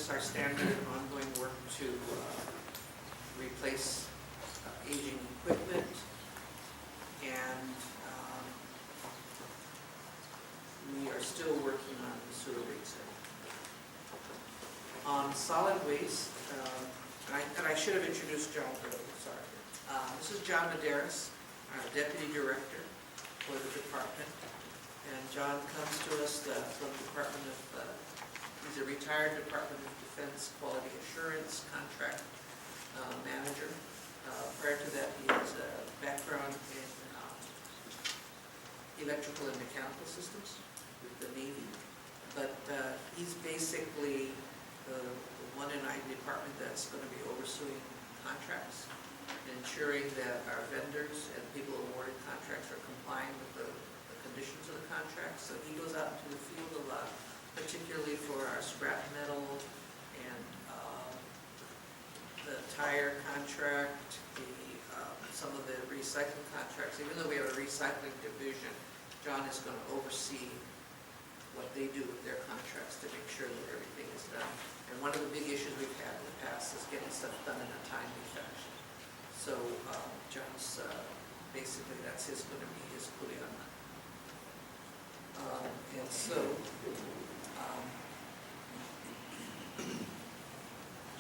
just our standard ongoing work to replace aging equipment, and we are still working on the sewer rate study. On solid waste, and I should have introduced John earlier, sorry. This is John Medeiros, our Deputy Director for the department. And John comes to us from the Department of, he's a retired Department of Defense Quality Assurance Contract Manager. Prior to that, he has a background in electrical and mechanical systems with the Navy. But he's basically the one in our department that's going to be overseeing contracts and ensuring that our vendors and people awarded contracts are complying with the conditions of the contract. So he goes out into the field a lot, particularly for our scrap metal and the tire contract, some of the recycling contracts. Even though we have a recycling division, John is going to oversee what they do with their contracts to make sure that everything is done. And one of the big issues we've had in the past is getting stuff done in a timely fashion. So John's basically, that's going to be his kuleana. And so,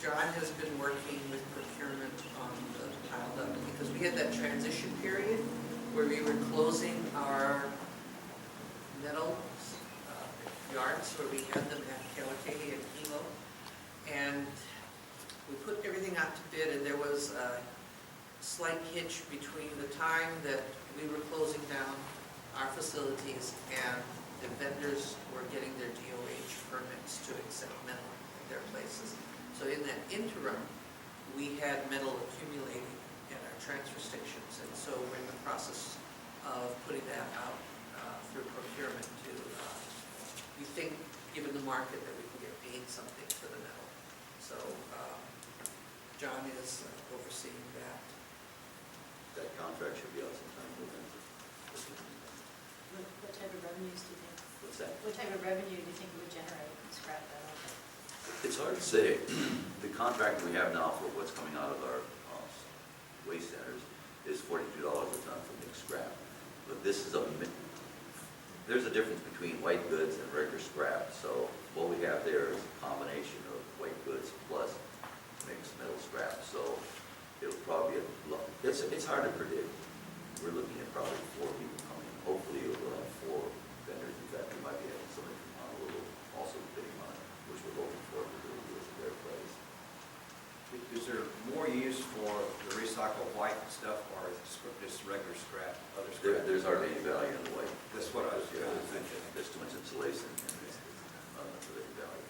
John has been working with procurement on the piled up, because we had that transition period where we were closing our metal yards, where we had them at WTE and Hilo. And we put everything out to bid, and there was a slight hitch between the time that we were closing down our facilities and the vendors were getting their DOH permits to accept metal at their places. So in that interim, we had metal accumulating at our transfer stations, and so we're in the process of putting that out through procurement to, we think, given the market, that we can get paid something for the metal. So John is overseeing that. That contract should be out sometime in November. What type of revenues do you think? What's that? What type of revenue do you think it would generate from scrap metal? It's hard to say. The contract we have now for what's coming out of our waste centers is $42 a ton for mixed scrap. But this is there's a difference between white goods and regular scrap. So what we have there is a combination of white goods plus mixed metal scrap. So it'll probably be it's hard to predict. We're looking at probably 4 people coming. Hopefully we'll have 4 vendors. In fact, we might be having somebody from Honolulu also bidding on it, which we're hoping for to do with their place. Is there more use for the recycled white stuff, or is it just regular scrap, other scrap? There's already value in the white. That's what I was Yeah, thinking. there's too much insulation and it's not enough of any value.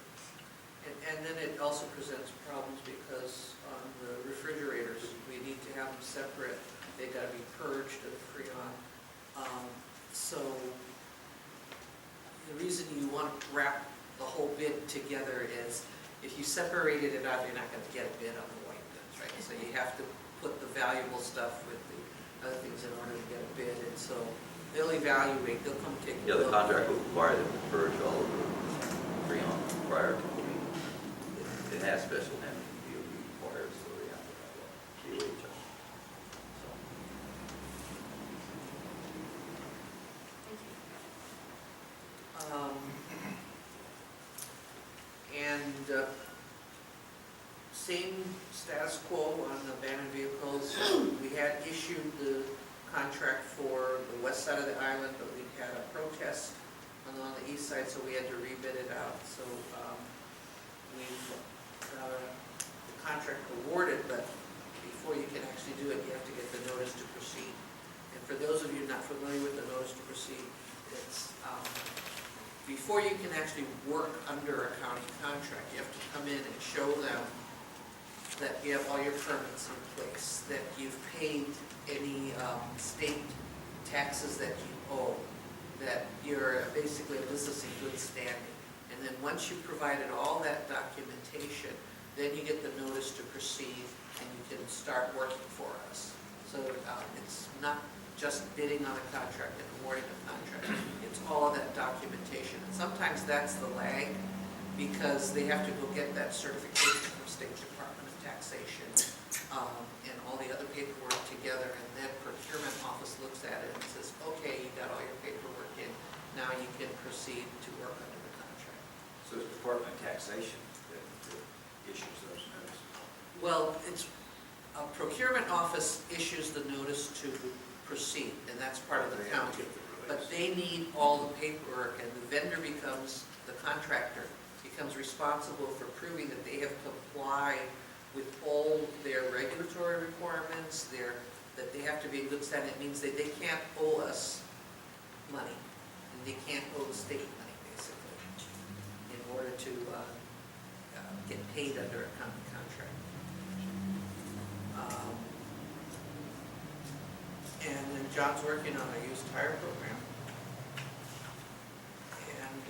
And then it also presents problems because on the refrigerators, we need to have them separate. They've got to be purged of Freon. So the reason you want to wrap the whole bid together is if you separated it out, you're not going to get a bid on the white goods, right? So you have to put the valuable stuff with the other things in order to get a bid. And so they'll evaluate, they'll come take a Yeah, the look. contract will require them to purge all of the freon prior to moving. It has special handling DOT required, so they have to have a DOH. Thank you. And same status quo on the abandoned vehicles. We had issued the contract for the west side of the island, but we had a protest on the east side, so we had to rebid it out. So we've got the contract awarded, but before you can actually do it, you have to get the notice to proceed. And for those of you not familiar with the notice to proceed, it's before you can actually work under a county contract, you have to come in and show them that you have all your permits in place, that you've paid any state taxes that you owe, that you're basically a business in good standing. And then once you've provided all that documentation, then you get the notice to proceed and you can start working for us. So it's not just bidding on a contract and awarding a contract. It's all of that documentation. And sometimes that's the lag because they have to go get that certification from State Department of Taxation, and all the other paperwork together, and then procurement office looks at it and says, okay, you got all your paperwork in, now you can proceed to work under the contract. So it's Department of Taxation that issues those notices. Well, it's, a procurement office issues the notice to proceed, and that's part of the They have to county. get the release. But they need all the paperwork, and the vendor becomes, the contractor becomes responsible for proving that they have complied with all their regulatory requirements, that they have to be in good standing. It means that they can't owe us money, and they can't owe the state money, basically, in order to get paid under a county contract. And then John's working on a used tire program. And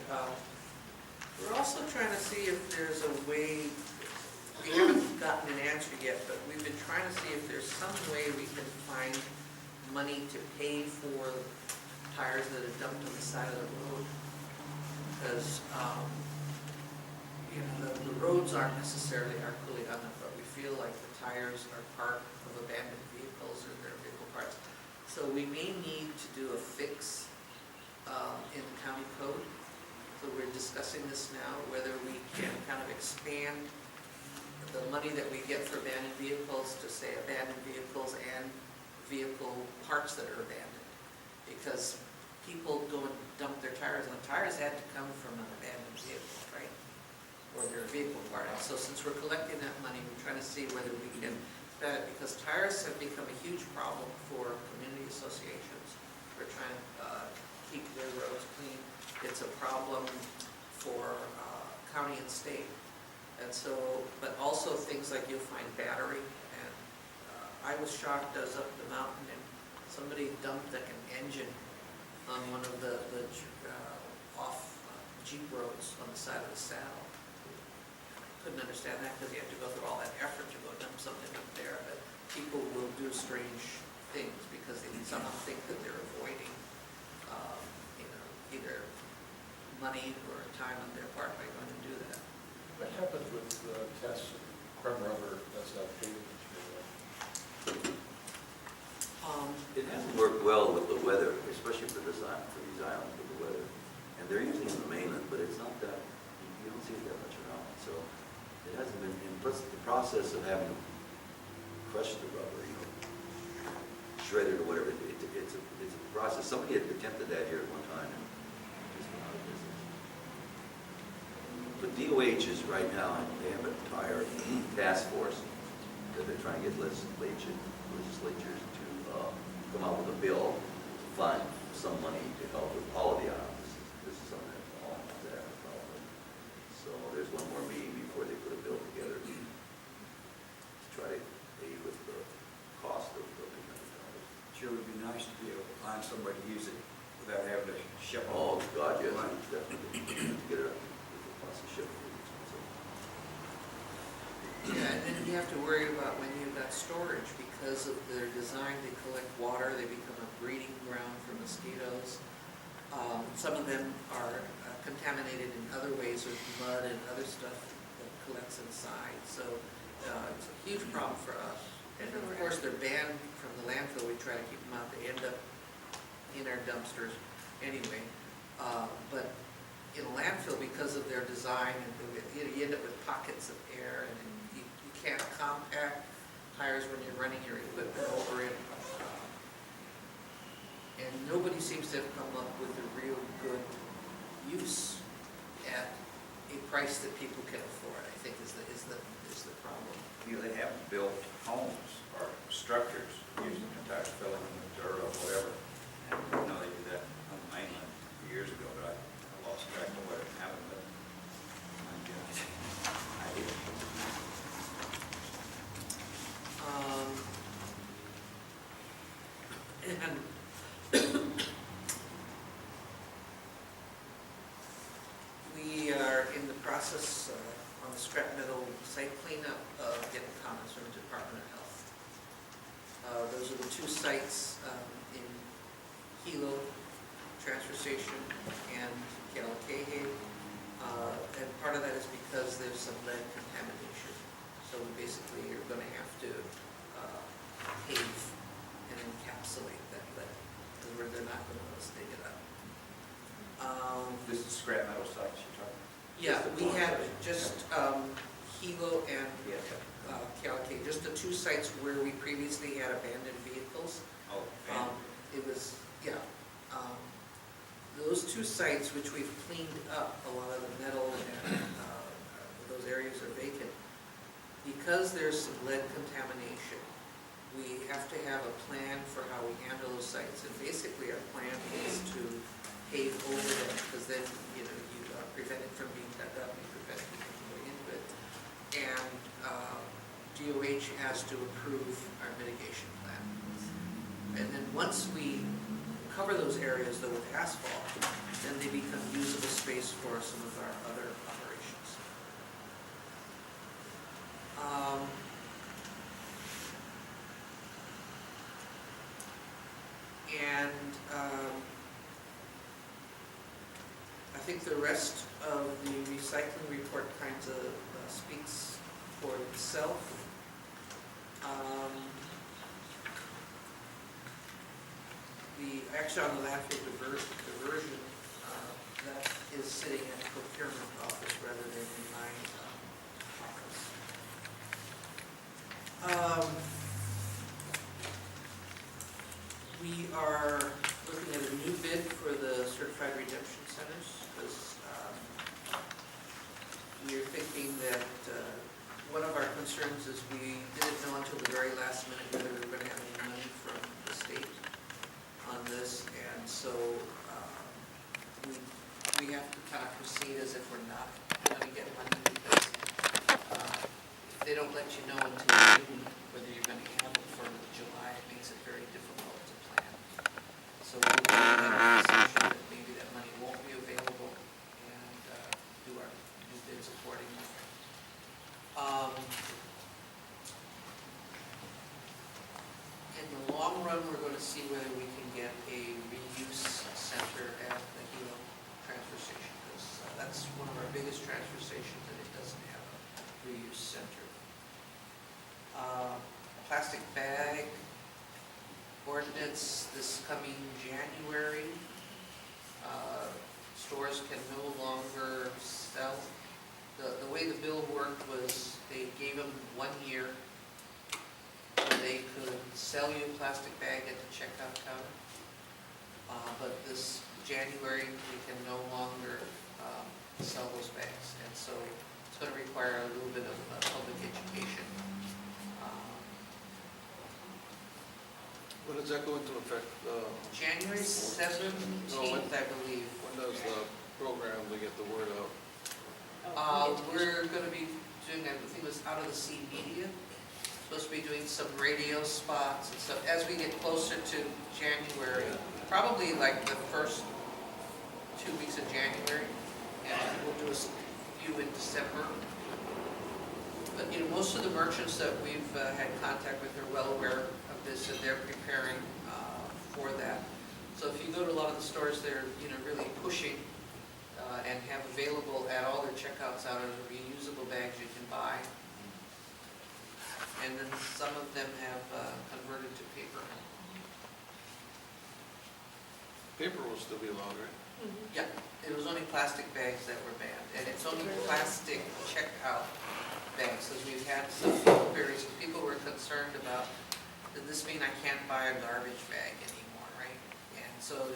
we're also trying to see if there's a way, we haven't gotten an answer yet, but we've been trying to see if there's some way we can find money to pay for tires that are dumped on the side of the road. Because, you know, the roads aren't necessarily our kuleana, but we feel like the tires are part of abandoned vehicles or their vehicle parts. So we may need to do a fix in the county code. So we're discussing this now, whether we can kind of expand the money that we get for abandoned vehicles to say abandoned vehicles and vehicle parts that are abandoned. Because people go and dump their tires, and the tires had to come from an abandoned vehicle, right? Or their vehicle part. And so since we're collecting that money, we're trying to see whether we can spend it, because tires have become a huge problem for community associations. We're trying to keep their roads clean. It's a problem for county and state. And so, but also things like you'll find battery, and I was shocked, I was up the mountain and somebody dumped like an engine on one of the off Jeep roads on the side of the saddle. Couldn't understand that because you have to go through all that effort to go dump something up there, but people will do strange things because they somehow think that they're avoiding, you know, either money or time on their part by going to do that. What happens with tests of crumb rubber that's not pavement material? It hasn't worked well with the weather, especially for these islands with the weather. And they're usually in the mainland, but it's not that, you don't see it that much around. So it hasn't been, and plus the process of having to crush the rubber, you know, shred it or whatever, it's a process. Somebody had attempted that here at one time and just went out of business. But DOH is right now, they have an entire task force that they're trying to get legislatures to come out with a bill to find some money to help with all of the islands. This is something that all islands have a problem with. So there's one more meeting before they put a bill together to try to aid with the cost of building that. Sure would be nice to be able to find somebody to use it without having to ship it. Oh, God, yes, definitely. Get it up. The cost of shipping is expensive. Yeah, and then you have to worry about when you've got storage, because of their design, they collect water, they become a breeding ground for mosquitoes. Some of them are contaminated in other ways with mud and other stuff that collects inside, so it's a huge problem for us. And of course, they're banned from the landfill, we try to keep them out, they end up in our dumpsters anyway. But in a landfill, because of their design, and you end up with pockets of air, and you can't compact tires when you're running your equipment over it. And nobody seems to have come up with a real good use at a price that people can afford, I think is the problem. You know, they have built homes or structures using the tires, filling them with dirt or whatever. And I know they did that on the mainland years ago, but I lost track of what happened, but I did. And we are in the process on the scrap metal site cleanup of getting comments from the Department of Health. Those are the two sites in Hilo transfer station and Kealakekee. And part of that is because there's some lead contamination. So we basically are gonna have to pave and encapsulate that lead, because they're not gonna let us dig it up. This is scrap metal sites you're talking? Yeah, Just the we one had site. just Hilo and Yeah. Calicut, just the two sites where we previously had abandoned vehicles. Oh, It was, yeah, those two sites, which we've cleaned up, a lot of the metal and those areas are vacant. Because there's some lead contamination, we have to have a plan for how we handle those sites. And basically, our plan is to pave over them, because then, you know, you prevent it from being dug up, you prevent people from going into it. And DOH has to approve our mitigation plan. And then once we cover those areas though with asphalt, then they become usable space for some of our other operations. I think the rest of the recycling report kind of speaks for itself. Actually, on the landfill diversion, that is sitting at the procurement office rather than in my office. We are looking at a new bid for the certified redemption centers, because we are thinking that one of our concerns is we didn't know until the very last minute whether we were going to have any money from the state on this, and so we have to kind of proceed as if we're not going to get money, because if they don't let you know until June whether you're going to have it for July, it makes it very difficult to plan. So we're going to have a decision that maybe that money won't be available, and do our new bids accordingly. In the long run, we're going to see whether we can get a reuse center at the Hilo transfer station, because that's one of our biggest transfer stations, and it doesn't have a reuse center. Plastic bag ordinance this coming January. Stores can no longer sell. The way the bill worked was they gave them 1 year where they could sell you a plastic bag at the checkout counter. But this January, we can no longer sell those bags. And so it's going to require a little bit of public education. When does that go into effect? January 17th, I believe. When does the program to get the word out? We're going to be doing, I think it was out of the sea media, supposed to be doing some radio spots and stuff. As we get closer to January, probably like the first 2 weeks of January, and we'll do a few in December. But, you know, most of the merchants that we've had contact with are well aware of this, and they're preparing for that. So if you go to a lot of the stores, they're, you know, really pushing and have available at all their checkouts out of the reusable bags you can buy. And then some of them have converted to paper. Paper will still be allowed, right? Yeah, it was only plastic bags that were banned, and it's only plastic checkout bags, because we've had some queries, and people were concerned about, does this mean I can't buy a garbage bag anymore, right? And so,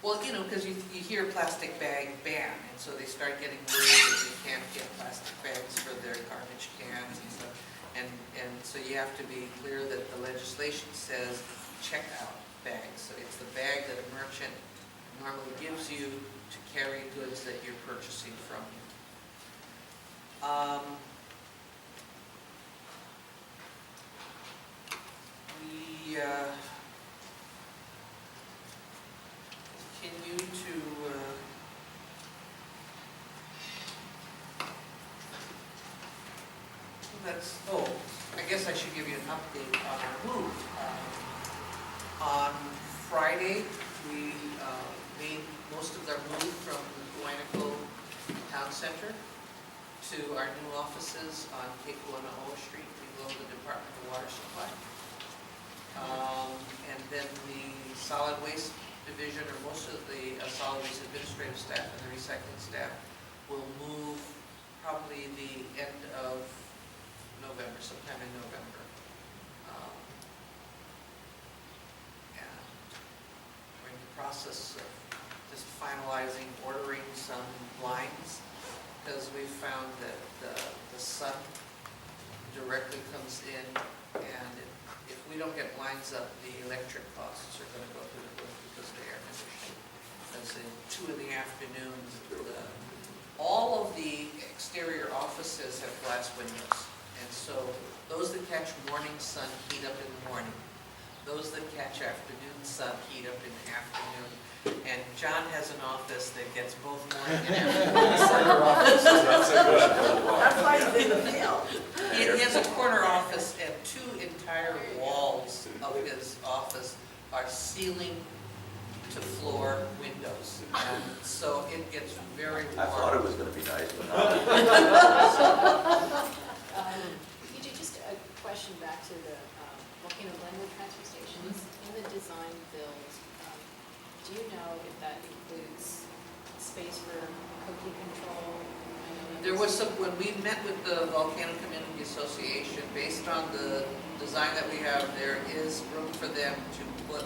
well, you know, because you hear plastic bag ban, and so they start getting worried that they can't get plastic bags for their garbage cans and stuff. And so you have to be clear that the legislation says checkout bags. So it's the bag that a merchant normally gives you to carry goods that you're purchasing from you. We continue to I guess I should give you an update on our move. On Friday, we made most of their move from the Guaynabo Town Center to our new offices on Kekuanaoa Street below the Department of Water Supply. And then the solid waste division, or most of the solid waste administrative staff and the recycling staff will move probably the end of November, sometime in November. And we're in the process of just finalizing, ordering some blinds, because we found that the sun directly comes in, and if we don't get blinds up, the electric costs are going to go through the roof because of the air conditioning. Because in 2 in the afternoon, all of the exterior offices have glass windows. And so those that catch morning sun heat up in the morning. Those that catch afternoon sun heat up in the afternoon. And John has an office that gets both morning and afternoon sun. That's why he's in the field. He has a corner office, and 2 entire walls of his office are ceiling to floor windows. And so it gets very warm. I thought it was gonna be nice, but not. EJ, just a question back to the Volcano Glenwood transfer stations. In the design build, do you know if that includes space for cookie control? I know that There was some, when we met with the Volcano Community Association, based on the design that we have, there is room for them to put,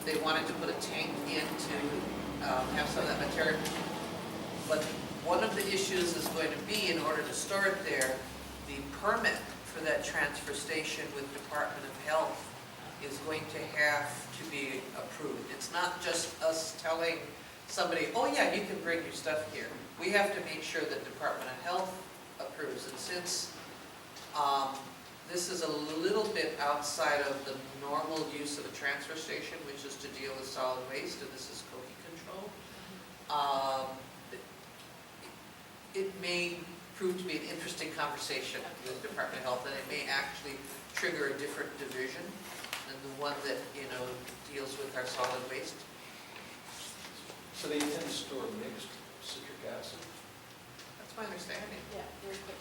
they wanted to put a tank in to have some of that material. But one of the issues is going to be, in order to store it there, the permit for that transfer station with Department of Health is going to have to be approved. It's not just us telling somebody, oh yeah, you can bring your stuff here. We have to make sure that Department of Health approves. And since this is a little bit outside of the normal use of a transfer station, which is to deal with solid waste, and this is cookie control, it may prove to be an interesting conversation with Department of Health, and it may actually trigger a different division than the one that, deals with our solid waste. So they intend to store mixed citric acid? That's my understanding. Yeah, very quick.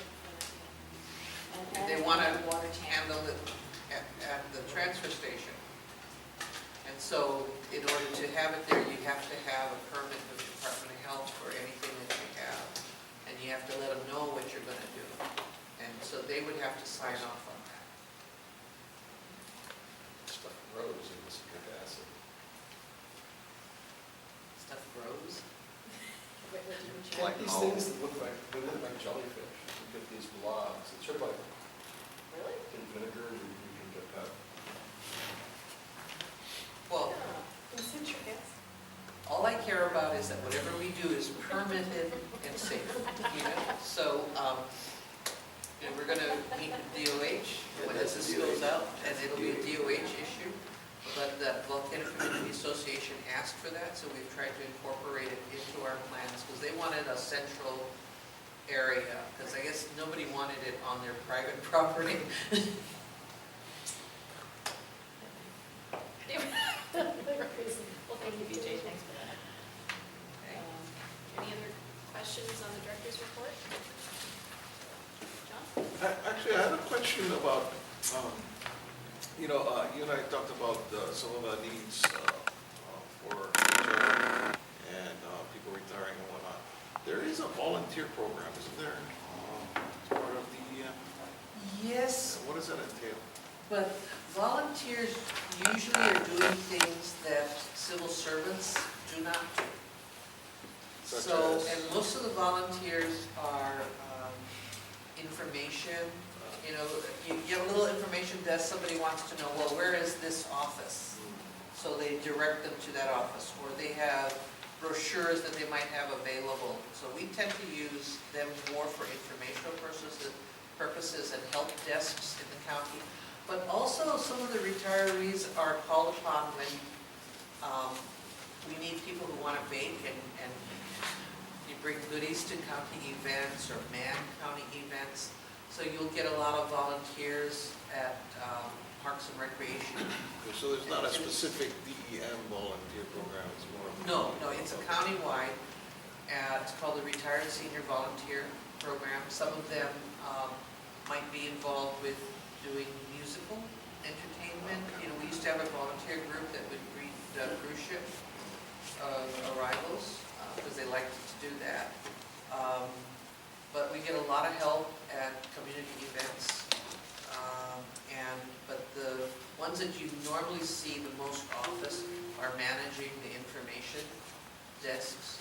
And They want to water tank. handle it at the transfer station. And so, in order to have it there, you have to have a permit with the Department of Health for anything that you have. And you have to let them know what you're going to do. And so they would have to sign off on that. Stuff grows in the citric acid. Stuff grows. Wait, what did you check? Like these things that look like jellyfish. You get these blobs. It's sort of like Really? in vinegar, you can get that. Well, Yeah. In citric acid. all I care about is that whatever we do is permitted and safe, So, we're gonna meet with DOH when this goes out, and it'll be a DOH issue. But the Volcano Community Association asked for that, so we've tried to incorporate it into our plans, because they wanted a central area, because I guess nobody wanted it on their private property. Well, thank you, BJ, thanks for that. Any other questions on the director's report? John? Actually, I had a question about, you and I talked about some of the needs for retirement and people retiring and whatnot. There is a volunteer program, isn't there? As part of the, Yes, what does that entail? but volunteers usually are doing things that civil servants do not do. Such So, as? and most of the volunteers are information, you get a little information desk, somebody wants to know, well, where is this office? So they direct them to that office, or they have brochures that they might have available. So we tend to use them more for informational purposes and help desks in the county. But also, some of the retirees are called upon when we need people who want to bake, and you bring goodies to county events or man county events. So you'll get a lot of volunteers at Parks and Recreation. Okay, so there's not a specific DEM volunteer program, it's more of. No, it's a countywide, it's called the Retired Senior Volunteer Program. Some of them might be involved with doing musical entertainment. You know, we used to have a volunteer group that would greet cruise ship arrivals, because they liked to do that. But we get a lot of help at community events. But the ones that you normally see the most office are managing the information desks.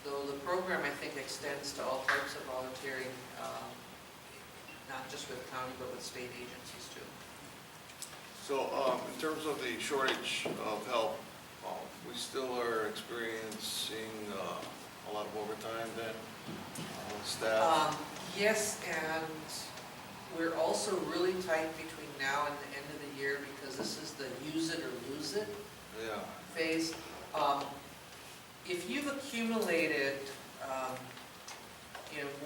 Though the program, I think, extends to all types of volunteering, not just with county, but with state agencies too. So, in terms of the shortage of help, we still are experiencing a lot of overtime then, staff? Yes, and we're also really tight between now and the end of the year because this is the use it or lose it Yeah, phase. If you've accumulated,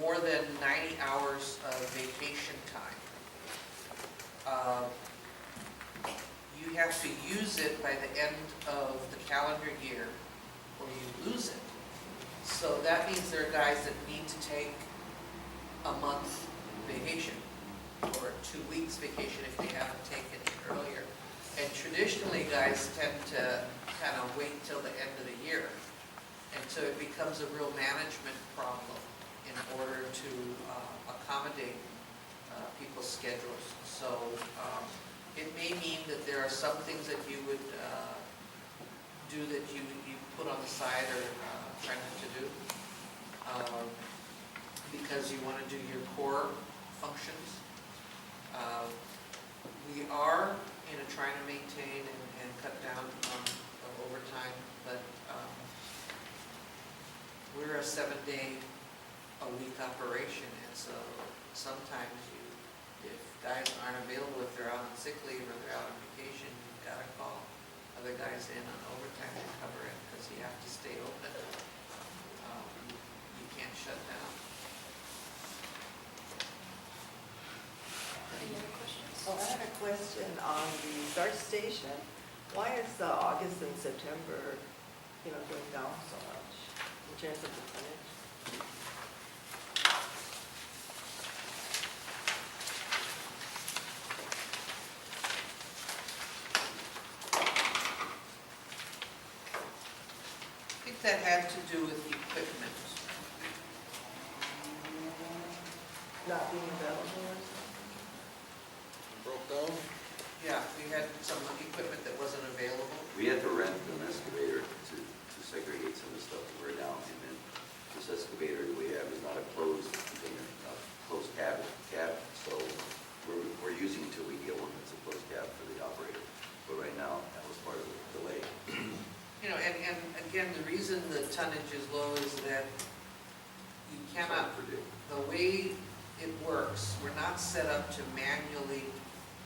more than 90 hours of vacation time, you have to use it by the end of the calendar year or you lose it. So that means there are guys that need to take a month vacation or 2 weeks vacation if they haven't taken it earlier. And traditionally, guys tend to kind of wait till the end of the year. And so it becomes a real management problem in order to accommodate people's schedules. So it may mean that there are some things that you would do that you put on the side or try not to do because you want to do your core functions. We are trying to maintain and cut down on overtime, but we're a 7-day-a-week operation, and so sometimes if guys aren't available, if they're out on sick leave or they're out on vacation, you've got to call other guys in on overtime to cover it because you have to stay open. You can't shut down. Any other questions? Oh, I have a question on the start station. Why is the August and September, going down so much in terms of the tonnage? I think that had to do with equipment. Not being available or something? broke down? Yeah, we had some equipment that wasn't available. We had to rent an excavator to segregate some of the stuff that we're down, and then this excavator that we have is not a closed container, not a closed cab, so we're using it until we get one that's a closed cab for the operator. But right now, that was part of the delay. And again, the reason the tonnage is low is that you cannot, Hard to predict. the way it works, we're not set up to manually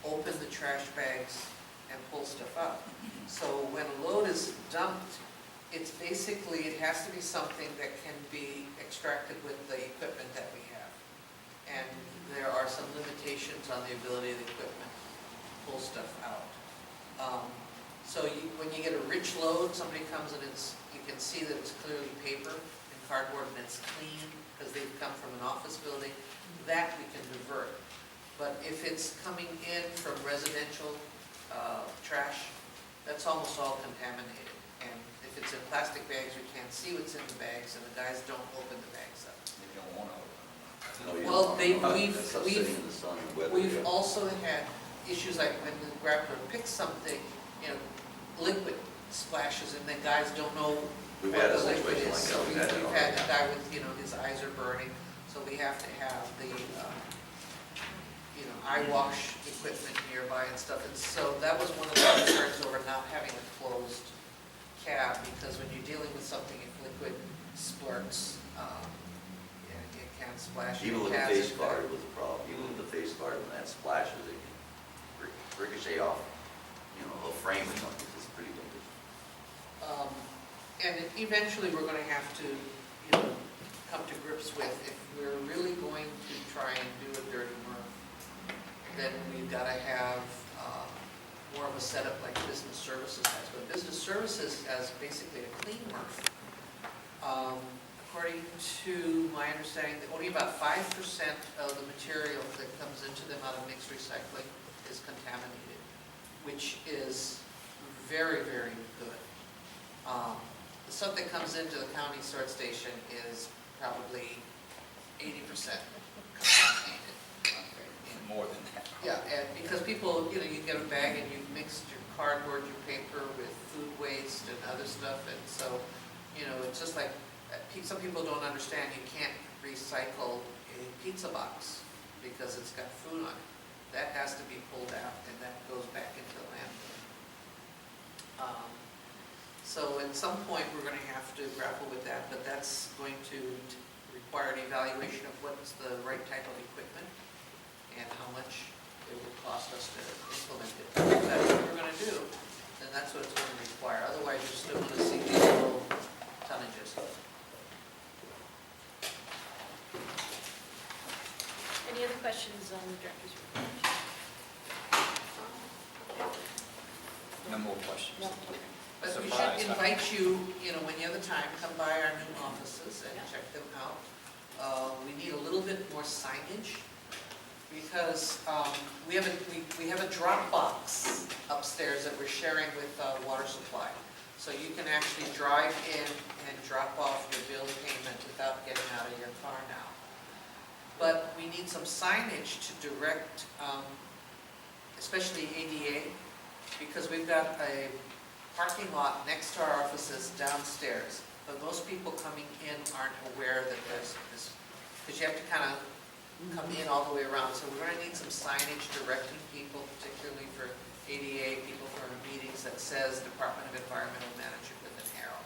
open the trash bags and pull stuff out. So when a load is dumped, it's basically, it has to be something that can be extracted with the equipment that we have. And there are some limitations on the ability of the equipment to pull stuff out. So when you get a rich load, somebody comes and you can see that it's clearly paper and cardboard and it's clean because they've come from an office building, that we can divert. But if it's coming in from residential trash, that's almost all contaminated. And if it's in plastic bags, we can't see what's in the bags and the guys don't open the bags up. They don't want to open them. No, you Well, don't. That stuff's we've sitting in the sun and weather. We've yeah. also had issues like when the grappler picks something, liquid splashes and the guys don't know We've what had a the liquid situation is. like So that. we've had a guy with, his eyes are burning, so we have to have the, eye wash equipment nearby and stuff. And so that was one of the concerns over not having a closed cab, because when you're dealing with something, if liquid splurts, it can splash. Even with the Cabs face and- guard, it was a problem. Even with the face guard, when that splashes, it can ricochet off, a frame or something. It's pretty dangerous. And eventually, we're going to have to, come to grips with, if we're really going to try and do a dirty MRF, then we've got to have of a setup like business services has, but business services has basically a clean MRF. According to my understanding, only about 5% of the material that comes into them out of mixed recycling is contaminated, which is very, very good. The stuff that comes into the county sort station is probably 80% contaminated. More than that. Yeah, and because people, you get a bag and you mixed your cardboard, your paper with food waste and other stuff, and so, it's just like, some people don't understand you can't recycle a pizza box because it's got food on it. That has to be pulled out and that goes back into the landfill. So at some point, we're going to have to grapple with that, but that's going to require an evaluation of what's the right type of equipment and how much it will cost us to implement it. If that's what we're going to do, then that's what it's going to require. Otherwise, you're still going to see these little tonnages. Any other questions on the director's report? No more questions. No, okay. But we Surprise, should huh? invite you, when you have the time, come by our new offices and Yeah. check them out. We need a little bit more signage because we have a drop box upstairs that we're sharing with water supply. So you can actually drive in and drop off your bill payment without getting out of your car now. But we need some signage to direct, especially ADA, because we've got a parking lot next to our offices downstairs. But most people coming in aren't aware that there's this, because you have to kind of come in all the way around. So we're going to need some signage directing people, particularly for ADA, people for meetings, that says Department of Environmental Management with an arrow.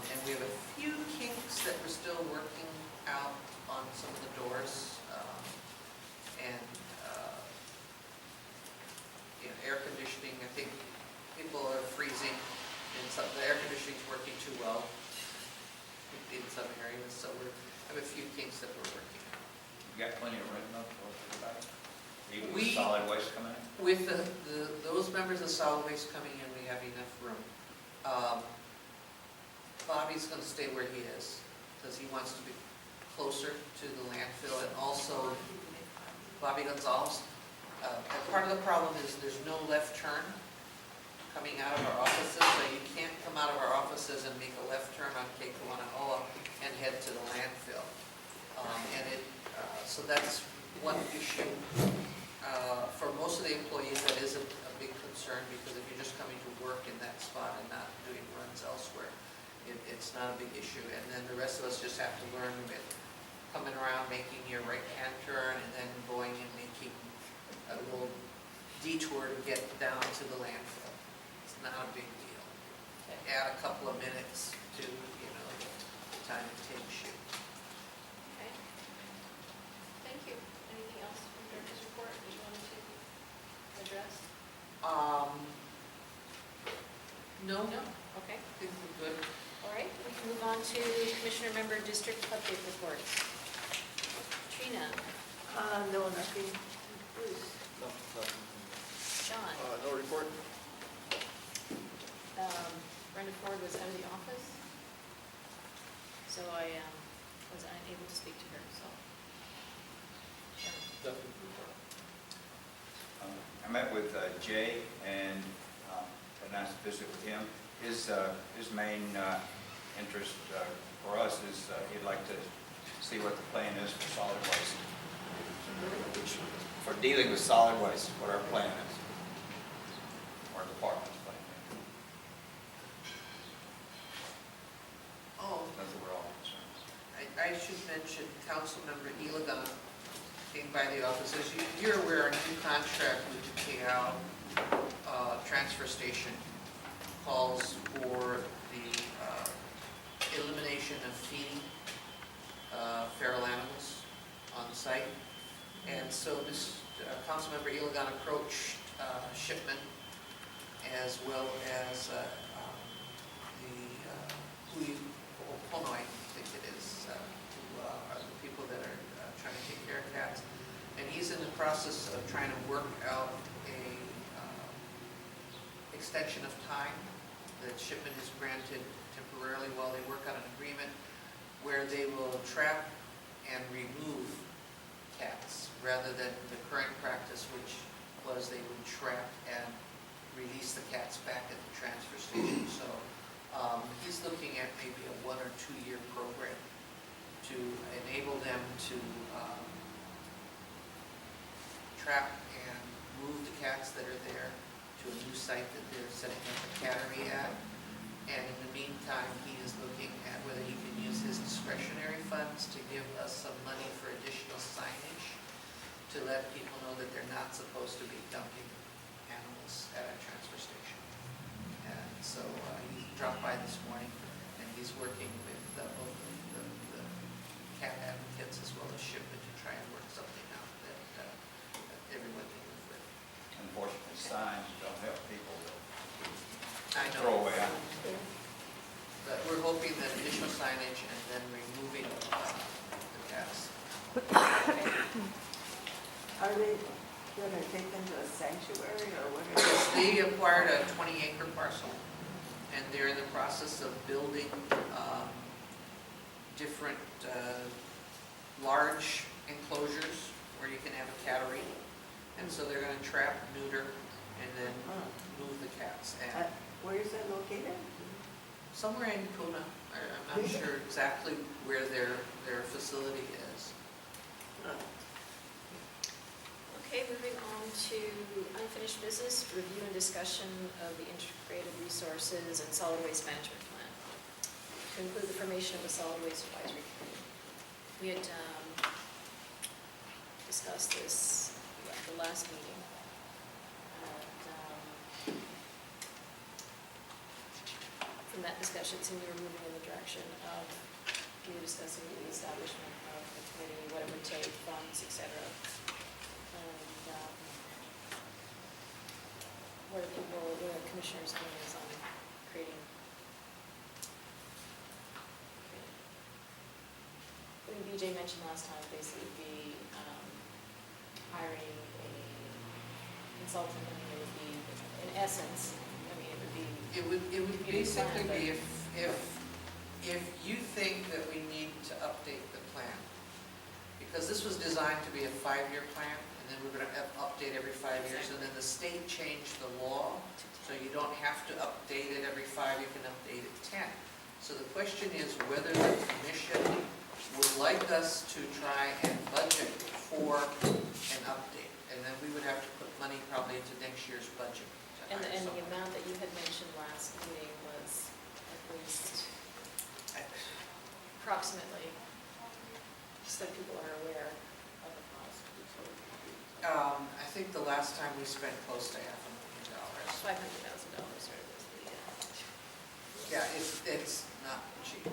And we have a few kinks that we're still working out on some of the doors. And air conditioning, I think people are freezing, and the air conditioning's working too well in some areas, so we have a few kinks that we're working on. You got plenty of room enough for everybody? Even We- with solid waste coming in? With those members of solid waste coming in, we have enough room. Bobby's going to stay where he is, because he wants to be closer to the landfill, and also Bobby Gonzalez. And part of the problem is there's no left turn coming out of our offices, so you can't come out of our offices and make a left turn on Keikoanahoa and head to the landfill. So that's one issue. For most of the employees, that is a big concern, because if you're just coming to work in that spot and not doing runs elsewhere, it's not a big issue. And then the rest of us just have to learn with coming around, making your right-hand turn, and then going and making a little detour to get down to the landfill. It's not a big deal. Add a couple of minutes to, the time it takes you. Okay. Thank you. Anything else from the director's report that you wanted to address? No, No? Okay. I think we're good. All right, we can move on to Commissioner Member District Update Reports. Trina, No, nothing. Bruce? No, nothing. John, No report? Brenda Ford was out of the office, so I was unable to speak to her, so. John. Nothing to report. I met with Jay and had a nice visit with him. His main interest for us is he'd like to see what the plan is for solid waste. For dealing with solid waste, what our plan is, our department's plan. Oh, That's what we're all concerned. I should mention Councilmember Iligan came by the office. As you're aware, our new contract with the KL transfer station calls for the elimination of feeding feral animals on site. And so this Councilmember Iligan approached Shipman, as well as the Honoi, I think it is, who are the people that are trying to take care of cats. And he's in the process of trying to work out a extension of time. The shipment is granted temporarily while they work on an agreement where they will trap and remove cats, rather than the current practice, which was they would trap and release the cats back at the transfer station. So he's looking at maybe a 1 or 2 year program to enable them to trap and move the cats that are there to a new site that they're setting up a cattery at. And in the meantime, he is looking at whether he can use his discretionary funds to give us some money for additional signage to let people know that they're not supposed to be dumping animals at a transfer station. And so he dropped by this morning, and he's working with both the cat advocates as well as shipment to try and work something out that everyone can live with. Unfortunately, signs don't help people I know. throw away animals. But we're hoping that additional signage and then removing the cats. Are they gonna take them to a sanctuary or what are they? They acquired a 20-acre parcel, and they're in the process of building different large enclosures where you can have a cattery. And so they're gonna trap, neuter, and then move the cats. And Where is that located? somewhere in Puna, I'm not sure exactly where their facility is. Okay, moving on to unfinished business, review and discussion of the integrated resources and solid waste management plan, to include the formation of a solid waste advisory committee. We had discussed this at the last meeting. And from that discussion, it seemed we were moving in the direction of we were discussing the establishment of the committee, what it would take, funds, et cetera. And what are the commissioners' feelings on creating? I think BJ mentioned last time, basically be hiring a consultant, and it would be, in essence, I mean, it would be. It would Community basically plan, be if you think that we need to update the plan, because this was designed to be a 5-year plan, and then we're going to update every 5 years, and then the state changed the law, so you don't have to update it every 5, you can update it 10. So the question is whether the commission would like us to try and budget for an update, and then we would have to put money probably into next year's budget. And the amount that you had mentioned last meeting was at least approximately, just so people are aware of the cost. I think the last time we spent close to $500,000. $500,000 or was the, Yeah, it's not cheap.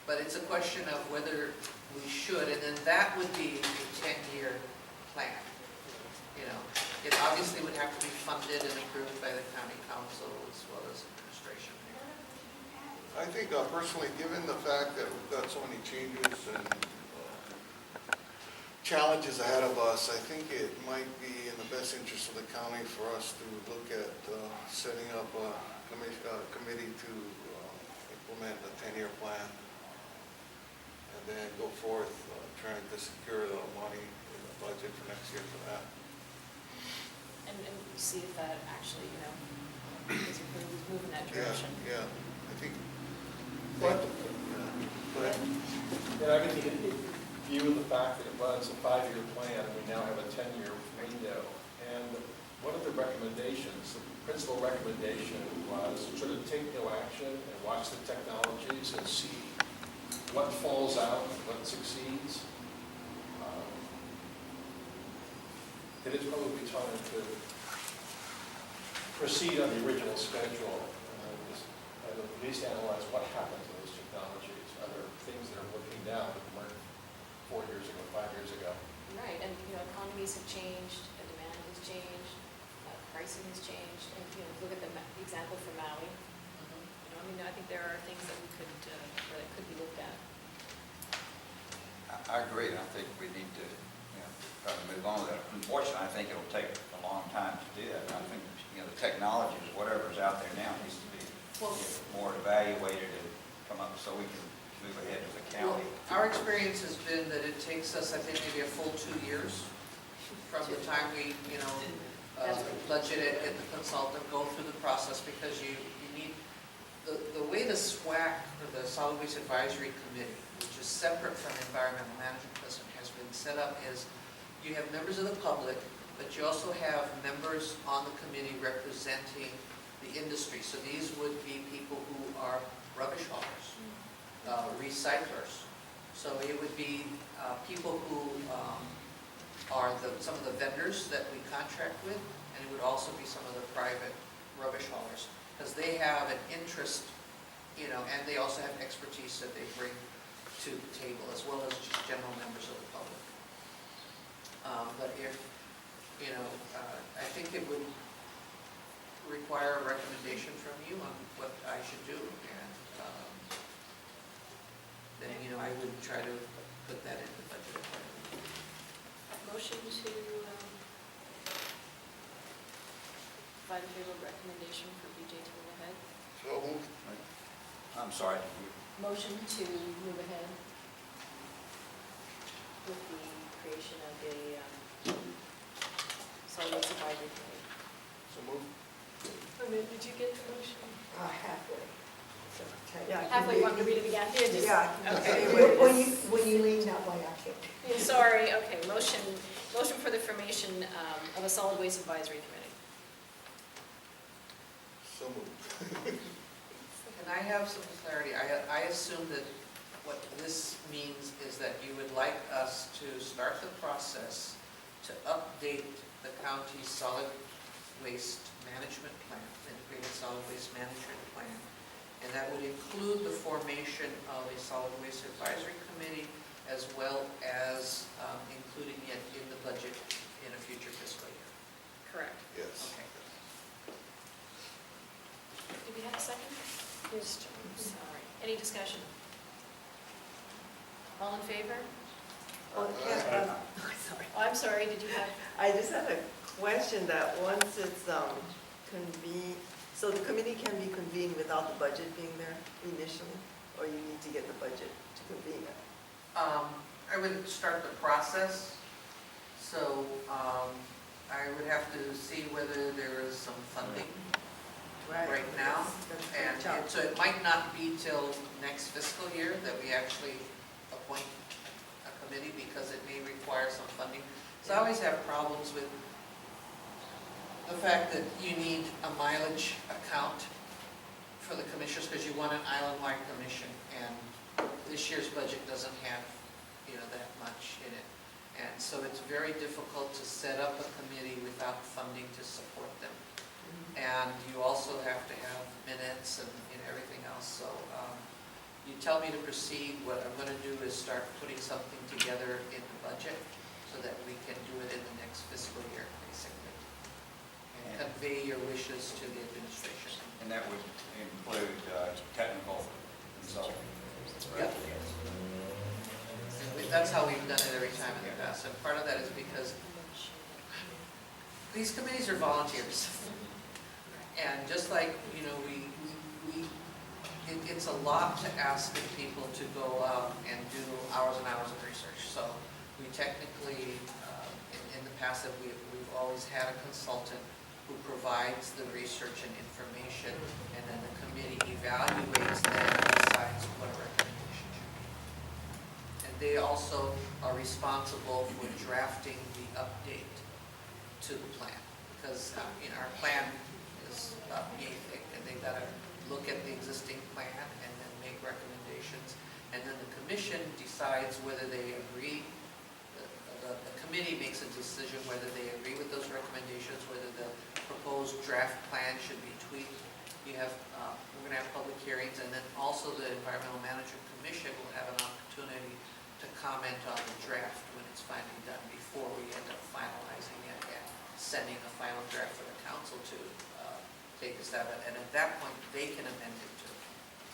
But it's a question of whether we should, and then that would be a 10-year plan. You know, it obviously would have to be funded and approved by the county council as well as administration. I think personally, given the fact that we've got so many changes and challenges ahead of us, I think it might be in the best interest of the county for us to look at setting up a committee to implement a 10-year plan, and then go forth trying to secure the money in the budget for next year for that. and see if that actually, is moving in that Yeah, direction. yeah, I think. But, Go ahead. and I think in view of the fact that it was a 5-year plan, and we now have a 10-year window, and one of the recommendations, the principal recommendation was sort of take no action and watch the technologies and see what falls out, what succeeds. It is probably time to proceed on the original schedule, and at least analyze what happened to those technologies. Are there things that are working now that weren't 4 years ago, 5 years ago? Right, and, economies have changed, the demand has changed, pricing has changed, and, look at the example for Maui. I think there are things that we could, that could be looked at. I agree. I think we need to, try to move on with it. Unfortunately, I think it'll take a long time to do that. I think, you know, the technologies, whatever's out there now needs to be more evaluated and come up so we can move ahead as a county. Our experience has been that it takes us, I think, maybe a full 2 years from the time we, budget it, get the consultant, go through the process, because you need, the way the SWAC, or the Solid Waste Advisory Committee, which is separate from the Environmental Management System, has been set up is you have members of the public, but you also have members on the committee representing the industry. So these would be people who are rubbish haulers, recyclers. So it would be people who are some of the vendors that we contract with, and it would also be some of the private rubbish haulers, because they have an interest, and they also have expertise that they bring to the table, as well as just general members of the public. But if, I think it would require a recommendation from you on what I should do, and then, I would try to put that in the budget. Motion to provide a favorable recommendation for BJ to move ahead. So moved. I'm sorry. Motion to move ahead with the creation of a solid waste advisory committee. So moved. Did you get the motion? Halfway. Yeah, Halfway, you want me to read it again? Yeah. Okay. When you lean that way, I can't. Yeah, sorry, okay, motion for the formation of a solid waste advisory committee. So moved. And I have some clarity. I assume that what this means is that you would like us to start the process to update the county's solid waste management plan, integrated solid waste management plan. And that would include the formation of a solid waste advisory committee, as well as including it in the budget in a future fiscal year. Correct. Yes. Okay. Do we have a second? Yes. Sorry. Any discussion? All in favor? Oh, yeah, sorry. Oh, I'm sorry, did you have? I just have a question that once it's convened, so the committee can be convened without the budget being there initially, or you need to get the budget to convene it? I would start the process, so I would have to see whether there is some funding right now. And so it might not be till next fiscal year that we actually appoint a committee, because it may require some funding. So I always have problems with the fact that you need a mileage account for the commissioners, because you want an island-wide commission, and this year's budget doesn't have, that much in it. And so it's very difficult to set up a committee without funding to support them. And you also have to have minutes and everything else. So you tell me to proceed, what I'm going to do is start putting something together in the budget so that we can do it in the next fiscal year, basically. And convey your wishes to the administration. And that would include technical consulting. Yep. That's how we've done it every time in the past. And part of that is because these committees are volunteers. And just like, it's a lot to ask of people to go out and do hours and hours of research. So we technically, in the past, we've always had a consultant who provides the research and information, and then the committee evaluates that and decides what a recommendation should be. And they also are responsible for drafting the update to the plan, because our plan is about yay thick, and they've got to look at the existing plan and then make recommendations. And then the commission decides whether they agree. The committee makes a decision whether they agree with those recommendations, whether the proposed draft plan should be tweaked. We're going to have public hearings, and then also the Environmental Management Commission will have an opportunity to comment on the draft when it's finally done, before we end up finalizing it and sending a final draft for the council to take a stab at. And at that point, they can amend it too,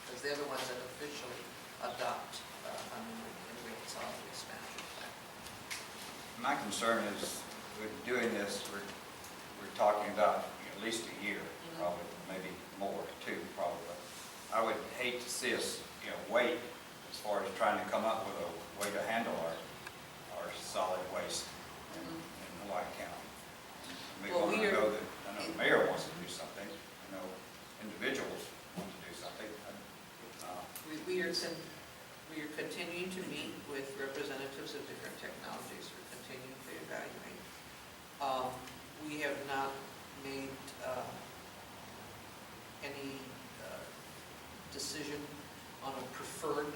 because they're the ones that officially adopt an integrated solid waste management plan. My concern is with doing this, we're talking about at least a year, probably, maybe more, two, probably. I would hate to see us, wait as far as trying to come up with a way to handle our solid waste in Hawaii County. We Well, want we to are- know that, I know the mayor wants to do something, I know individuals want to do something. We are continuing to meet with representatives of different technologies. We're continuing to evaluate. We have not made any decision on a preferred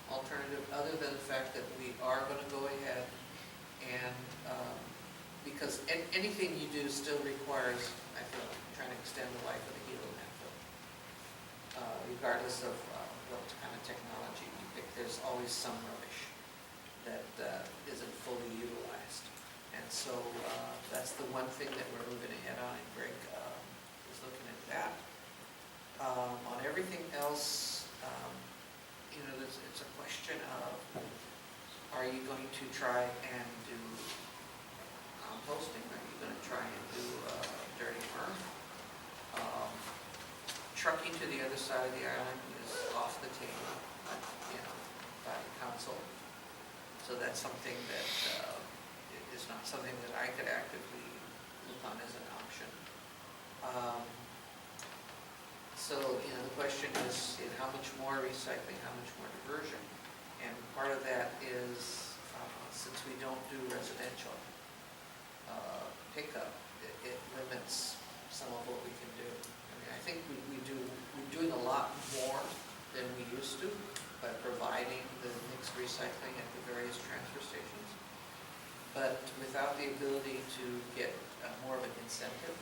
alternative, other than the fact that we are going to go ahead and, because anything you do still requires, I feel, trying to extend the life of the Hilo landfill. Regardless of what kind of technology you pick, there's always some rubbish that isn't fully utilized. And so that's the one thing that we're moving ahead on, and Greg is looking at that. On everything else, it's a question of, are you going to try and do composting? Are you going to try and do dirty work? Trucking to the other side of the island is off the table, by the council. So that's something that is not something that I could actively look on as an option. So, the question is, how much more recycling, how much more diversion? And part of that is, since we don't do residential pickup, it limits some of what we can do. I mean, I think we're doing a lot more than we used to by providing the mixed recycling at the various transfer stations, but without the ability to get more of an incentive.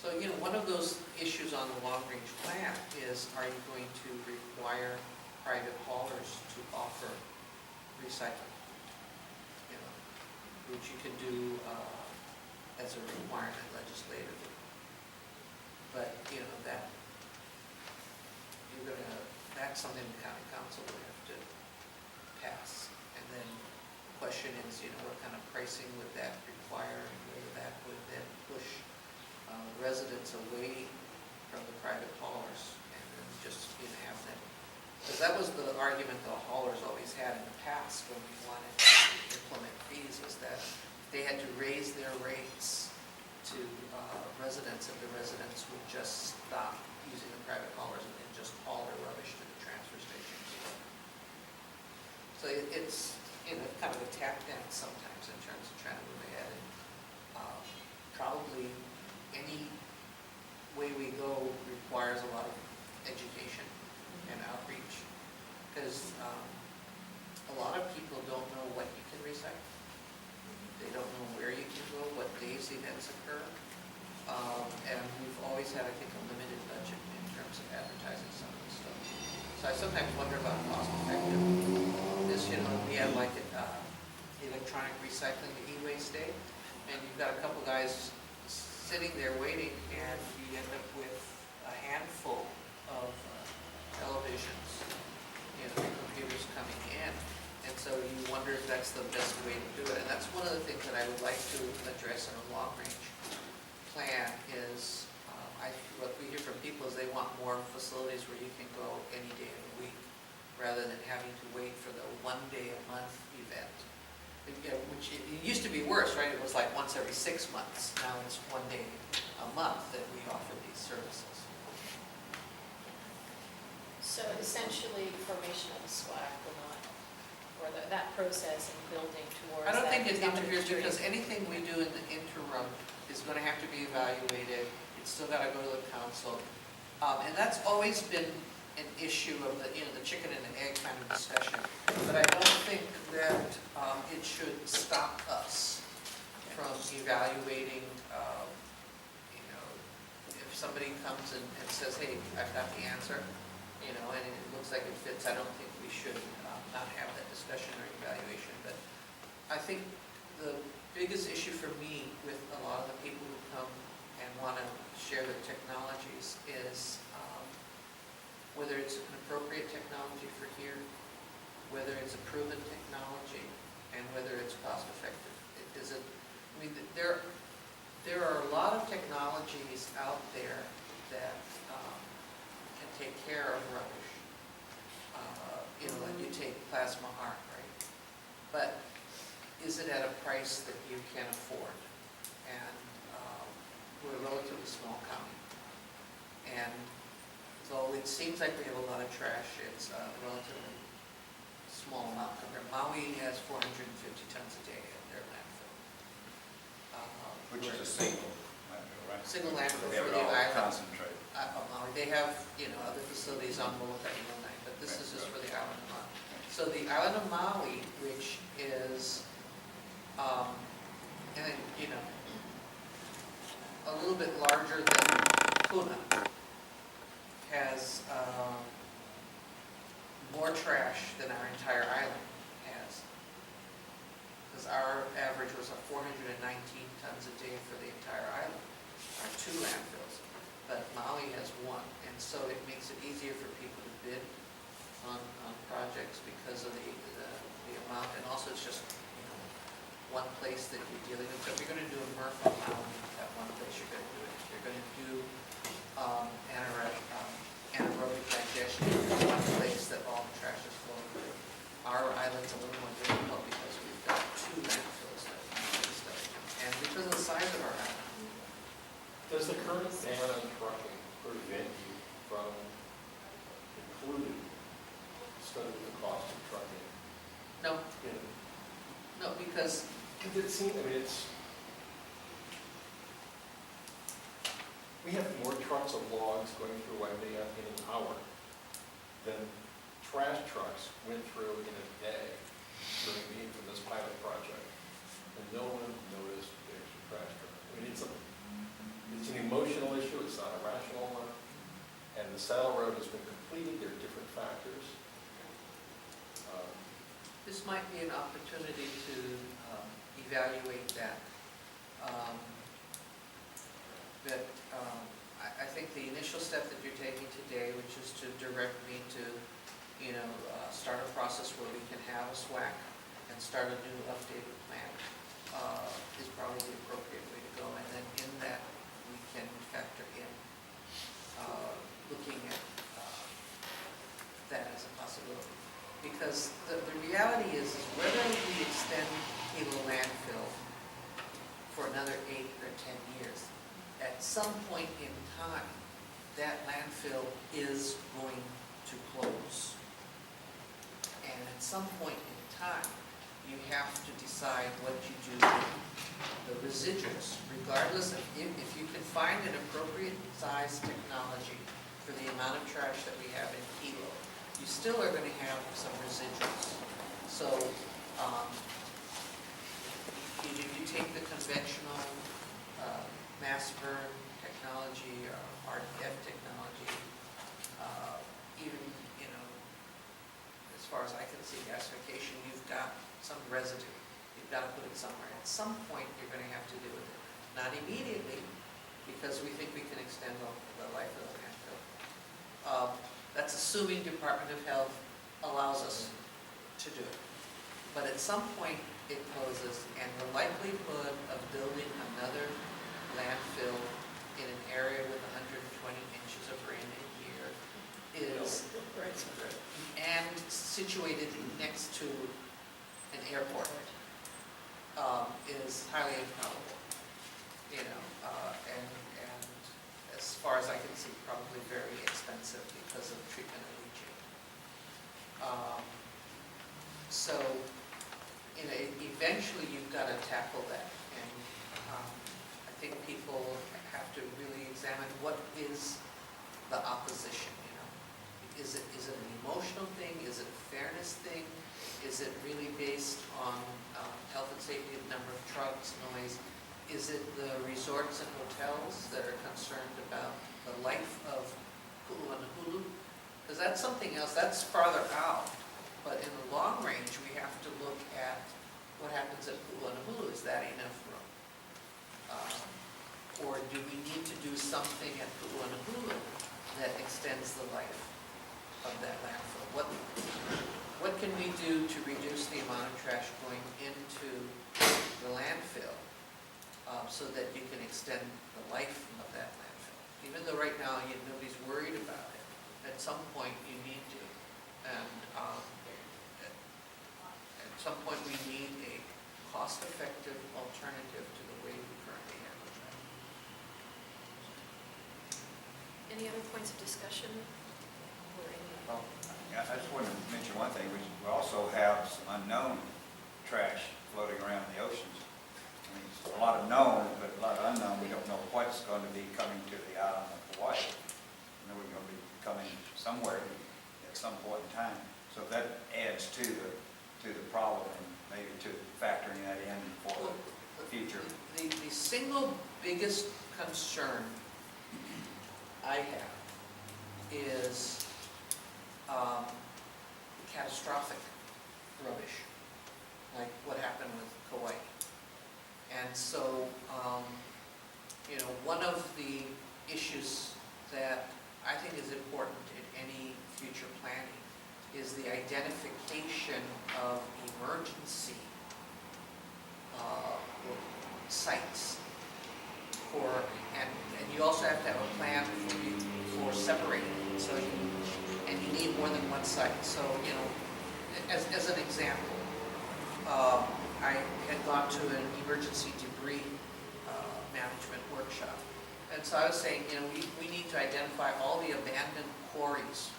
So, one of those issues on the long-range plan is, are you going to require private haulers to offer recycling? Which you can do as a requirement legislatively. But, that's something the county council would have to pass. And then the question is, what kind of pricing would that require, and whether that would then push residents away from the private haulers, and then just have them. Because that was the argument the haulers always had in the past when we wanted to implement fees, was that they had to raise their rates to residents, and the residents would just stop using the private haulers and then just haul their rubbish to the transfer stations. So it's kind of a tap dance sometimes in terms of trying to move ahead. And probably any way we go requires a lot of education and outreach, because a lot of people don't know what you can recycle. They don't know where you can go, what days events occur. And we've always had, I think, a limited budget in terms of advertising some of this stuff. So I sometimes wonder about cost effective. We have like electronic recycling, the e-waste day, and you've got a couple guys sitting there waiting, and you end up with a handful of televisions, computers coming in. And so you wonder if that's the best way to do it. And that's one of the things that I would like to address in a long-range plan is, what we hear from people is they want more facilities where you can go any day of the week, rather than having to wait for the one-day-a-month event. Which it used to be worse, right? It was like once every 6 months. Now it's one day a month that we offer these services. So essentially, formation of a SWAC will not, or that process and building towards I don't that think it is not gonna be interferes, because streamlined. anything we do in the interim is going to have to be evaluated. It's still got to go to the council. And that's always been an issue of the chicken and the egg kind of discussion. But I don't think that it should stop us from evaluating, if somebody comes and says, hey, I've got the answer, and it looks like it fits, I don't think we should not have that discussion or evaluation. But I think the biggest issue for me with a lot of the people who come and want to share their technologies is whether it's an appropriate technology for here, whether it's a proven technology, and whether it's cost effective. It is it, I mean, there are a lot of technologies out there that can take care of rubbish. You know, like you take plasma art, right? But is it at a price that you can afford? And we're a relatively small county. And though it seems like we have a lot of trash, it's a relatively small amount compared. Maui has 450 tons a day at their landfill. Which is a single landfill, right? Single landfill They have for it the all island. concentrated. Of Maui. They have, you know, other facilities on Molokai and Lanai, but this is just for the island of Maui. So the island of Maui, which is, and you know, a little bit larger than Puna, has more trash than our entire island has. Because our average was 419 tons a day for the entire island, our 2 landfills. But Maui has 1, and so it makes it easier for people to bid on projects because of the amount, and also it's just, you know, one place that you're dealing with. So if you're going to do a MRF on Maui, that one place you're going to do it. If you're going to do anaerobic digestion, there's one place that all the trash is flowing through. Our island's a little more difficult because we've got 2 landfills that we do stuff, and because of the size of our island. Does the current ban on trucking prevent you from including studying the cost of trucking? No, in- no, because It seems, I mean, we have more trucks of logs going through Waimea in an hour than trash trucks went through in a day during this pilot project. And no one noticed the extra trash truck. I mean, it's an emotional issue, it's not a rational one. And the saddle road has been completed, there are different factors. this might be an opportunity to evaluate that. I think the initial step that you're taking today, which is to direct me to, you know, start a process where we can have a SWAC and start a new updated plan, is probably the appropriate way to go. And then in that, we can factor in looking at that as a possibility. Because the reality is whether we extend Hilo landfill for another 8 or 10 years, at some point in time, that landfill is going to close. And at some point in time, you have to decide what you do with the residuals, regardless of if you can find an appropriate size technology for the amount of trash that we have in Hilo, you still are going to have some residuals. So if you take the conventional mass burn technology or RDF technology, even, you know, as far as I can see, gasification, you've got some residue. You've got to put it somewhere. At some point, you're going to have to deal with it. Not immediately, because we think we can extend the life of the landfill. That's assuming Department of Health allows us to do it. But at some point, it closes, and the likelihood of building another landfill in an area with 120 inches of rain a year is, and situated next to an airport, is highly improbable. You know, and as far as I can see, probably very expensive because of treatment of leaching. So, you know, eventually you've got to tackle that, and I think people have to really examine what is the opposition. You know, is it an emotional thing? Is it a fairness thing? Is it really based on health and safety, the number of trucks, noise? Is it the resorts and hotels that are concerned about the life of Pu'uanahulu? Because that's something else, that's farther out. But in the long range, we have to look at what happens at Pu'uanahulu. Is that enough room? Or do we need to do something at Pu'uanahulu that extends the life of that landfill? What can we do to reduce the amount of trash going into the landfill landfill, so that you can extend the life of that landfill. Even though right now, nobody's worried about it, at some point you need to. And at some point, we need a cost-effective alternative to the way we currently handle that. Any other points of discussion? Or any? Well, yeah, I just want to mention one thing, we also have some unknown trash floating around the oceans. I mean, it's a lot of known, but a lot of unknown, we don't know what's going to be coming to the island of Hawaii. You know, we're going to be coming somewhere at some point in time. So that adds to the problem, and maybe to factoring that in for the future. The single biggest concern I have is catastrophic rubbish, like what happened with Kauai. And so, one of the issues that I think is important in any future planning is the identification of emergency sites and you also have to have a plan for separating, so you need more than one site. So, as an example, I had gone to an emergency debris management workshop. And so I was saying, we need to identify all the abandoned quarries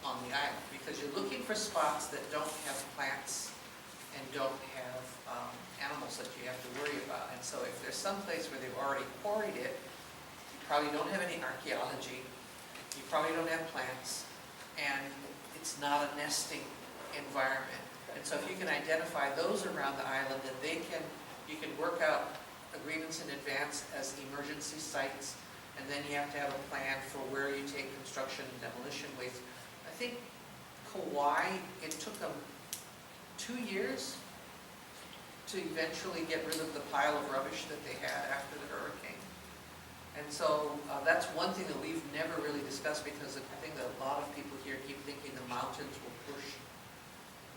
on the island, because you're looking for spots that don't have plants and don't have animals that you have to worry about. And so if there's some place where they've already quarried it, you probably don't have any archaeology, you probably don't have plants, and it's not a nesting environment. And so if you can identify those around the island, then you can work out agreements in advance as emergency sites, and then you have to have a plan for where you take construction and demolition waste. I think Kauai, it took them 2 years to eventually get rid of the pile of rubbish that they had after the hurricane. And so that's one thing that we've never really discussed, because I think that a lot of people here keep thinking the mountains will push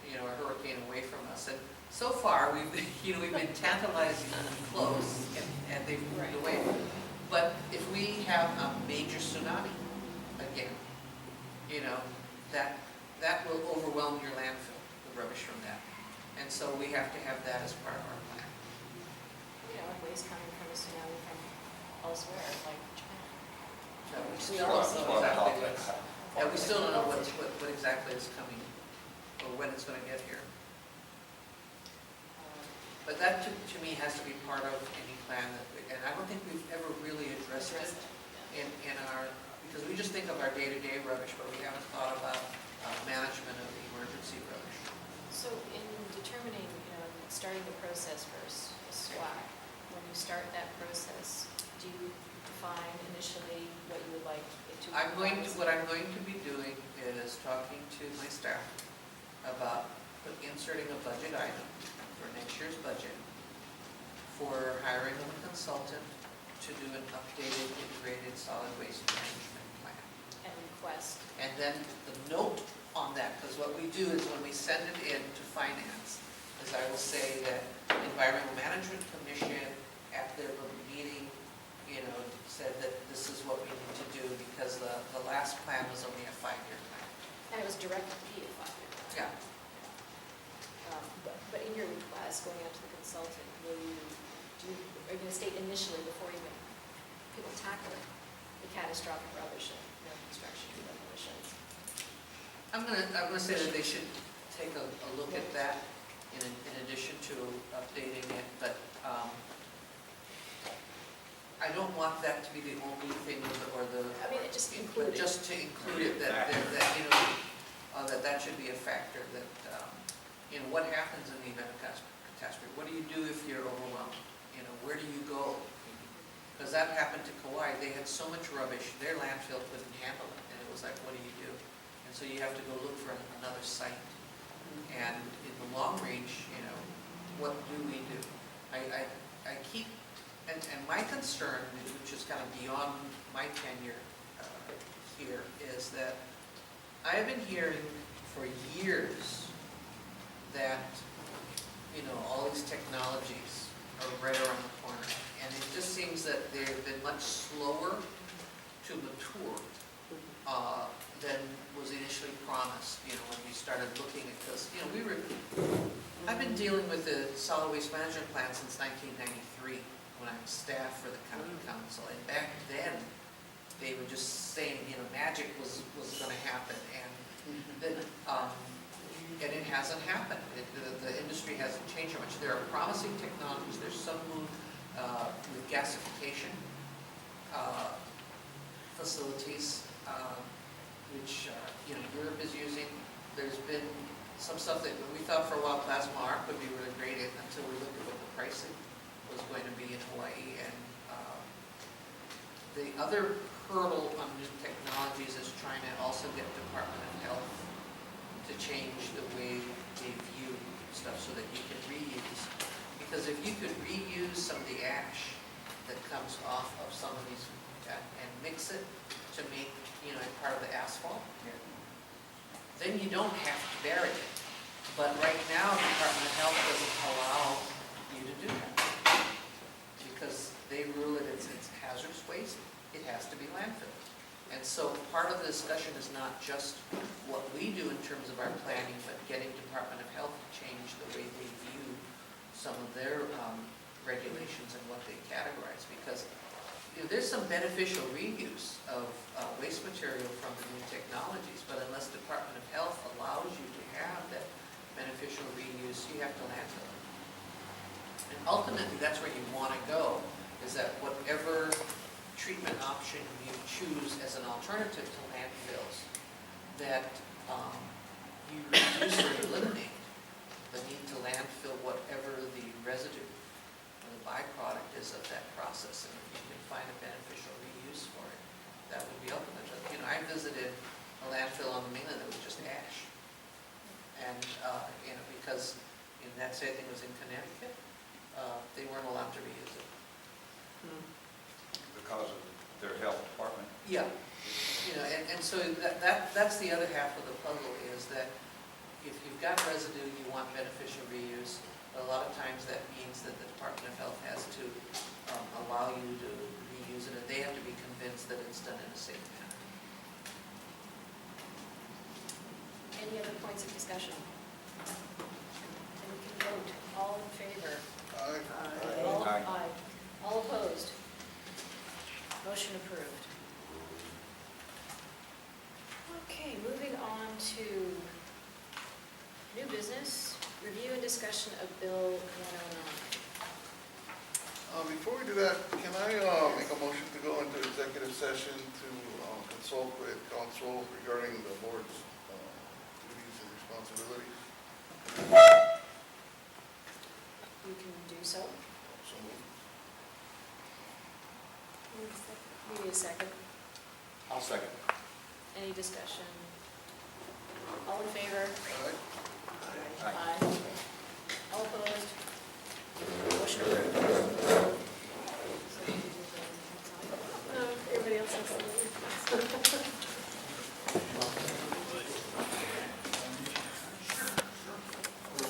a hurricane away from us. And so far, we've been tantalizingly close, and they've moved away. But if we have a major tsunami again, that will overwhelm your landfill, the rubbish from that. And so we have to have that as part of our plan. Waste coming from a tsunami from elsewhere, like Japan. So we We still also- don't know exactly we still don't know what exactly is coming, or when it's going to get here. But that, to me, has to be part of any plan and I don't think we've ever really addressed it in our, because we just think of our day-to-day rubbish, but we haven't thought about management of the emergency rubbish. So in determining, starting the process for a SWAC, when you start that process, do you define initially what you would like it to comprise? What I'm going to be doing is talking to my staff about inserting a budget item for next year's budget for hiring of a consultant to do an updated integrated solid waste management plan. And request. And then the note on that, because what we do is when we send it in to finance, is I will say that Environmental Management Commission at their meeting, said that this is what we need to do, because the last plan was only a 5-year plan. And it was directed to be a 5-year plan. Yeah. But in your request, going out to the consultant, are you going to state initially, before even people tackle the catastrophic rubbish and construction and demolitions? I'm gonna say that they should take a look at that in addition to updating it, but I don't want that to be the only thing or the. I mean, it just included. Just to include it, that should be a factor, that, what happens in the event of catastrophe? What do you do if you're overwhelmed? Where do you go? Because that happened to Kauai. They had so much rubbish, their landfill couldn't handle it, and it was like, what do you do? And so you have to go look for another site. And in the long range, what do we do? I keep, and my concern, which is kind of beyond my tenure here, is that I have been hearing for years that, all these technologies are right around the corner. And it just seems that they've been much slower to mature than was initially promised, when we started looking at this. I've been dealing with the solid waste management plan since 1993, when I was staff for the county council. And back then, they were just saying, magic was gonna happen, and then, and it hasn't happened. The industry hasn't changed much. There are promising technologies. There's some move with gasification facilities, which Europe is using. There's been some stuff that we thought for a while plasma arc would be really great until we looked at what the pricing was going to be in Hawaii. And the other hurdle on new technologies is trying to also get Department of Health to change the way they view stuff so that you can reuse. Because if you could reuse some of the ash that comes off of some of these and mix it to make, part of the asphalt, then you don't have to bury it. But right now, the Department of Health doesn't allow you to do that. Because they rule that it's hazardous waste, it has to be landfill. And so part of the discussion is not just what we do in terms of our planning, but getting Department of Health to change the way they view some of their regulations and what they categorize. Because there's some beneficial reuse of waste material from the new technologies, but unless Department of Health allows you to have that beneficial reuse, you have to landfill it. And ultimately, that's where you want to go, is that whatever treatment option you choose as an alternative to landfills, that you reduce or eliminate the need to landfill whatever the residue or the byproduct is of that process. And if you can find a beneficial reuse for it, that would be ultimate. I visited a landfill on the mainland that was just ash. And, because that same thing was in Connecticut, they weren't allowed to reuse it. Because of their health department. Yeah, and so that's the other half of the puzzle, is that if you've got residue, you want beneficial reuse. But a lot of times that means that the Department of Health has to allow you to reuse it, and they have to be convinced that it's done in a safe manner. Any other points of discussion? And we can vote. All in favor? All, Aye. aye. All opposed? Motion approved. Okay, moving on to new business, review and discussion of Bill 109. Before we do that, can I make a motion to go into executive session to consult with counsel regarding the board's duties and responsibilities? You can do so. So moved. You need a second. I'll second. Any discussion? All in favor? All right. Aye. All opposed? Motion approved. No, everybody else has to leave.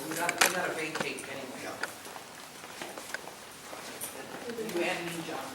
We gotta vacate anyway. You and me, John.